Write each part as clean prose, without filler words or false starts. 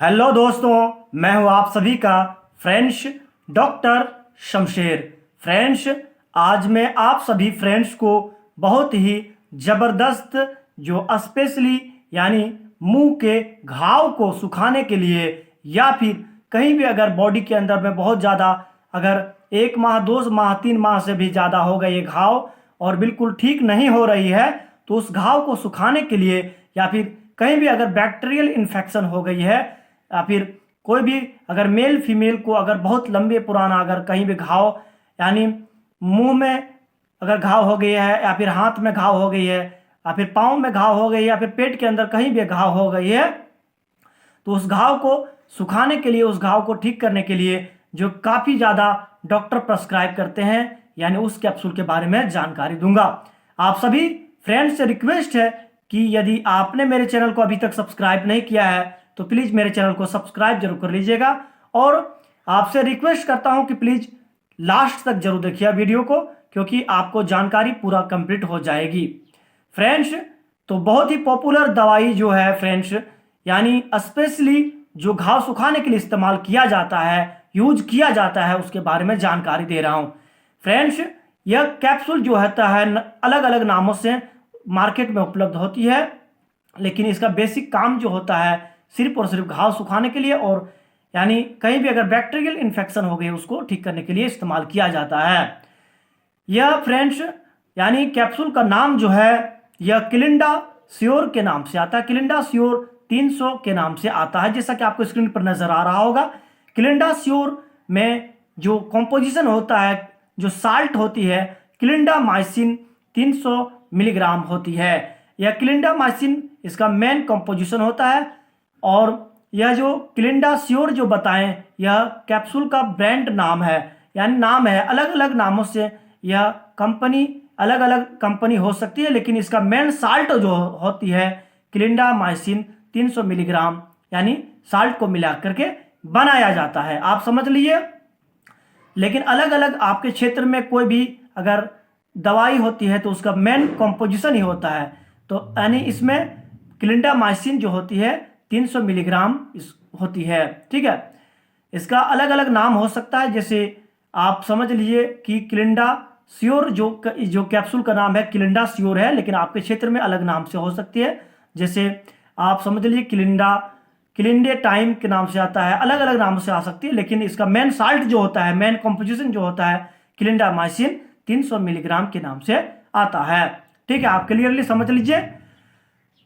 Hello दोस्तों, मैं हूं आप सभी का फ्रेंड्स डॉक्टर शमशेर। फ्रेंड्स, आज मैं आप सभी फ्रेंड्स को बहुत ही ज़बरदस्त जो स्पेशली यानी मुंह के घाव को सुखाने के लिए या फिर कहीं भी अगर बॉडी के अंदर में बहुत ज़्यादा अगर 1 माह 2 माह 3 माह से भी ज़्यादा हो गए ये घाव और बिल्कुल ठीक नहीं हो रही है, तो उस घाव को सुखाने के लिए या फिर कहीं भी अगर बैक्टीरियल इन्फेक्शन हो गई है या फिर कोई भी अगर मेल फीमेल को अगर बहुत लंबे पुराना अगर कहीं भी घाव यानी मुंह में अगर घाव हो गई है या फिर हाथ में घाव हो गई है या फिर पाँव में घाव हो गई है या फिर पेट के अंदर कहीं भी घाव हो गई है, तो उस घाव को सुखाने के लिए उस घाव को ठीक करने के लिए जो काफ़ी ज़्यादा डॉक्टर प्रेस्क्राइब करते हैं यानी उस कैप्सूल के बारे में जानकारी दूंगा। आप सभी फ्रेंड्स से रिक्वेस्ट है कि यदि आपने मेरे चैनल को अभी तक सब्सक्राइब नहीं किया है तो प्लीज़ मेरे चैनल को सब्सक्राइब जरूर कर लीजिएगा और आपसे रिक्वेस्ट करता हूं कि प्लीज़ लास्ट तक जरूर देखिए वीडियो को, क्योंकि आपको जानकारी पूरा कंप्लीट हो जाएगी। फ्रेंड्स, तो बहुत ही पॉपुलर दवाई जो है फ्रेंड्स यानी स्पेशली जो घाव सुखाने के लिए इस्तेमाल किया जाता है, यूज किया जाता है, उसके बारे में जानकारी दे रहा हूं। फ्रेंड्स, यह कैप्सूल जो होता है अलग अलग नामों से मार्केट में उपलब्ध होती है, लेकिन इसका बेसिक काम जो होता है सिर्फ और सिर्फ घाव सुखाने के लिए और यानी कहीं भी अगर बैक्टीरियल इन्फेक्शन हो गई उसको ठीक करने के लिए इस्तेमाल किया जाता है। यह फ्रेंड्स यानी कैप्सूल का नाम जो है यह क्लिंडा श्योर के नाम से आता है। क्लिंडा श्योर 300 के नाम से आता है, जैसा कि आपको स्क्रीन पर नजर आ रहा होगा। क्लिंडा श्योर में जो कॉम्पोजिशन होता है, जो साल्ट होती है, क्लिंडामाइसिन 300 मिलीग्राम होती है। यह क्लिंडामाइसिन इसका मेन कॉम्पोजिशन होता है और यह जो क्लिंडा श्योर जो बताएं यह कैप्सूल का ब्रांड नाम है, यानी नाम है। अलग अलग नामों से यह कंपनी अलग अलग कंपनी हो सकती है, लेकिन इसका मेन साल्ट जो होती है क्लिंडामाइसिन 300 मिलीग्राम यानी साल्ट को मिला करके बनाया जाता है, आप समझ लीजिए। लेकिन अलग अलग आपके क्षेत्र में कोई भी अगर दवाई होती है तो उसका मेन कॉम्पोजिशन ही होता है, तो यानी इसमें क्लिंडामाइसिन जो होती है 300 मिलीग्राम होती है, ठीक है। इसका अलग अलग नाम हो सकता है, जैसे आप समझ लीजिए कि क्लिंडा श्योर जो कैप्सूल का नाम है क्लिंडा श्योर है, लेकिन आपके क्षेत्र में अलग नाम से हो सकती है। जैसे आप समझ लीजिए क्लिंडे टाइम के नाम से आता है, अलग अलग नाम से आ सकती है, लेकिन इसका मेन साल्ट जो होता है, मेन कॉम्पोजिशन जो होता है क्लिंडामाइसिन 300 मिलीग्राम के नाम से आता है, ठीक है। आप क्लियरली समझ लीजिए।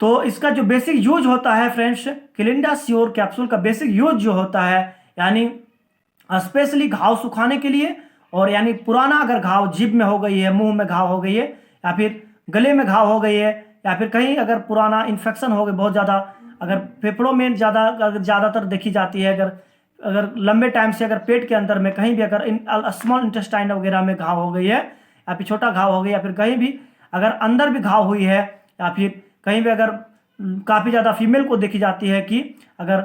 तो इसका जो बेसिक यूज होता है फ्रेंड्स, क्लिंडा श्योर कैप्सूल का बेसिक यूज जो होता है यानी स्पेशली घाव सुखाने के लिए, और यानी पुराना अगर घाव जीभ में हो गई है, मुंह में घाव हो गई है या फिर गले में घाव हो गई है या फिर कहीं अगर पुराना इन्फेक्शन हो गई बहुत ज़्यादा, अगर फेफड़ों में ज़्यादातर देखी जाती है, अगर अगर लंबे टाइम से अगर पेट के अंदर में कहीं भी अगर स्मॉल इंटेस्टाइन वगैरह में घाव हो गई है या फिर छोटा घाव हो गया या फिर कहीं भी अगर अंदर भी घाव हुई है या फिर कहीं भी अगर काफ़ी ज़्यादा फीमेल को देखी जाती है कि अगर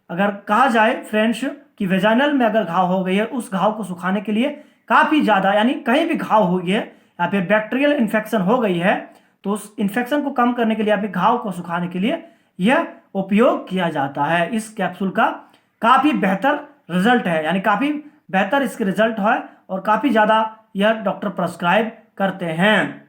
अगर कहा जाए फ्रेंड्स कि वेजाइनल में अगर घाव हो गई है, उस घाव को सुखाने के लिए काफ़ी ज़्यादा यानी कहीं भी घाव हुई है या फिर बैक्टीरियल इन्फेक्शन हो गई है, तो उस इन्फेक्शन को कम करने के लिए या फिर घाव को सुखाने के लिए यह उपयोग किया जाता है। इस कैप्सूल का काफ़ी बेहतर रिजल्ट है, यानी काफ़ी बेहतर इसके रिजल्ट है और काफ़ी ज़्यादा यह डॉक्टर प्रेस्क्राइब करते हैं।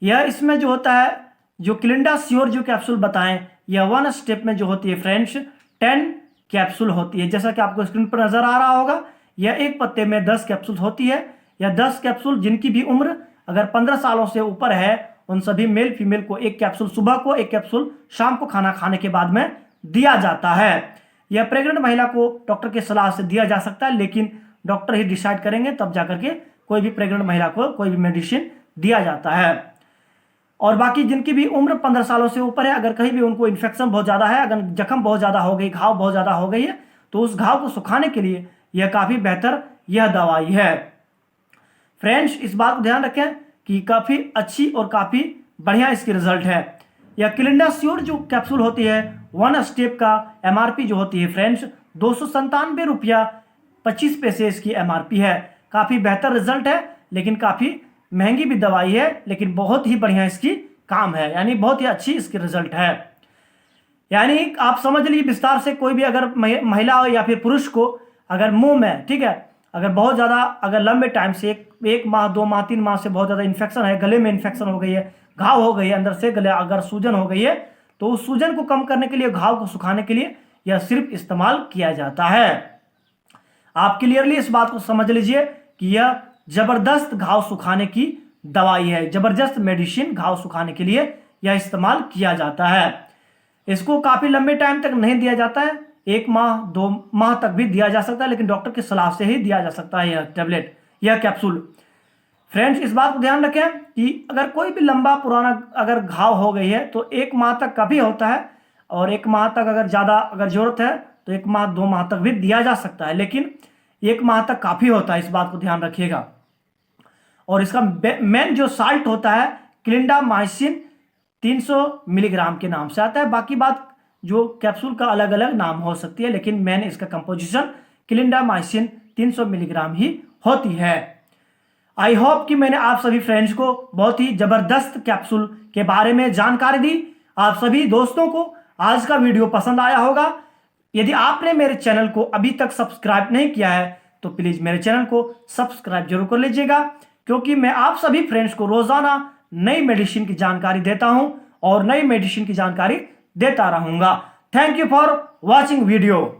यह इसमें जो होता है जो क्लिंडा श्योर जो कैप्सूल बताएं, यह 1 स्टेप में जो होती है फ्रेंड्स 10 कैप्सूल होती है, जैसा कि आपको स्क्रीन पर नजर आ रहा होगा। यह एक पत्ते में 10 कैप्सूल होती है। यह 10 कैप्सूल जिनकी भी उम्र अगर 15 सालों से ऊपर है उन सभी मेल फीमेल को एक कैप्सूल सुबह को, एक कैप्सूल शाम को खाना खाने के बाद में दिया जाता है। यह प्रेग्नेंट महिला को डॉक्टर की सलाह से दिया जा सकता है, लेकिन डॉक्टर ही डिसाइड करेंगे तब जाकर के कोई भी प्रेग्नेंट महिला को कोई भी मेडिसिन दिया जाता है। और बाकी जिनकी भी उम्र 15 सालों से ऊपर है, अगर कहीं भी उनको इन्फेक्शन बहुत ज़्यादा है, अगर जख्म बहुत ज़्यादा हो गई, घाव बहुत ज़्यादा हो गई है, तो उस घाव को सुखाने के लिए यह काफ़ी बेहतर यह दवाई है। फ्रेंड्स, इस बात को ध्यान रखें कि काफ़ी अच्छी और काफ़ी बढ़िया इसकी रिजल्ट है। यह क्लिंडा श्योर जो कैप्सूल होती है 1 स्टेप का MRP जो होती है फ्रेंड्स 297 रुपया 25 पैसे इसकी MRP है। काफ़ी बेहतर रिजल्ट है, लेकिन काफ़ी महंगी भी दवाई है, लेकिन बहुत ही बढ़िया इसकी काम है, यानी बहुत ही अच्छी इसकी रिजल्ट है। यानी आप समझ लीजिए विस्तार से, कोई भी अगर महिला हो या फिर पुरुष को अगर मुंह में, ठीक है, अगर बहुत ज़्यादा अगर लंबे टाइम से एक माह 2 माह 3 माह से बहुत ज़्यादा इन्फेक्शन है, गले में इन्फेक्शन हो गई है, घाव हो गई है अंदर से, गले अगर सूजन हो गई है, तो उस सूजन को कम करने के लिए, घाव को सुखाने के लिए यह सिर्फ इस्तेमाल किया जाता है। आप क्लियरली इस बात को समझ लीजिए कि यह जबरदस्त घाव सुखाने की दवाई है, जबरदस्त मेडिसिन घाव सुखाने के लिए यह इस्तेमाल किया जाता है। इसको काफ़ी लंबे टाइम तक नहीं दिया जाता है, 1 माह 2 माह तक भी दिया जा सकता है, लेकिन डॉक्टर की सलाह से ही दिया जा सकता है यह टैबलेट, यह कैप्सूल। फ्रेंड्स, इस बात को ध्यान रखें कि अगर कोई भी लंबा पुराना अगर घाव हो गई है तो 1 माह तक काफ़ी होता है, और 1 माह तक अगर ज़्यादा अगर ज़रूरत है तो 1 माह 2 माह तक भी दिया जा सकता है, लेकिन 1 माह तक काफ़ी होता है, इस बात को ध्यान रखिएगा। और इसका मेन जो साल्ट होता है क्लिंडामाइसिन 300 मिलीग्राम के नाम से आता है। बाकी बात जो कैप्सूल का अलग अलग नाम हो सकती है, लेकिन मेन इसका कंपोजिशन क्लिंडामाइसिन 300 मिलीग्राम ही होती है। आई होप कि मैंने आप सभी फ्रेंड्स को बहुत ही जबरदस्त कैप्सूल के बारे में जानकारी दी। आप सभी दोस्तों को आज का वीडियो पसंद आया होगा। यदि आपने मेरे चैनल को अभी तक सब्सक्राइब नहीं किया है तो प्लीज मेरे चैनल को सब्सक्राइब जरूर कर लीजिएगा, क्योंकि मैं आप सभी फ्रेंड्स को रोजाना नई मेडिसिन की जानकारी देता हूं और नई मेडिसिन की जानकारी देता रहूंगा। Thank you for watching video.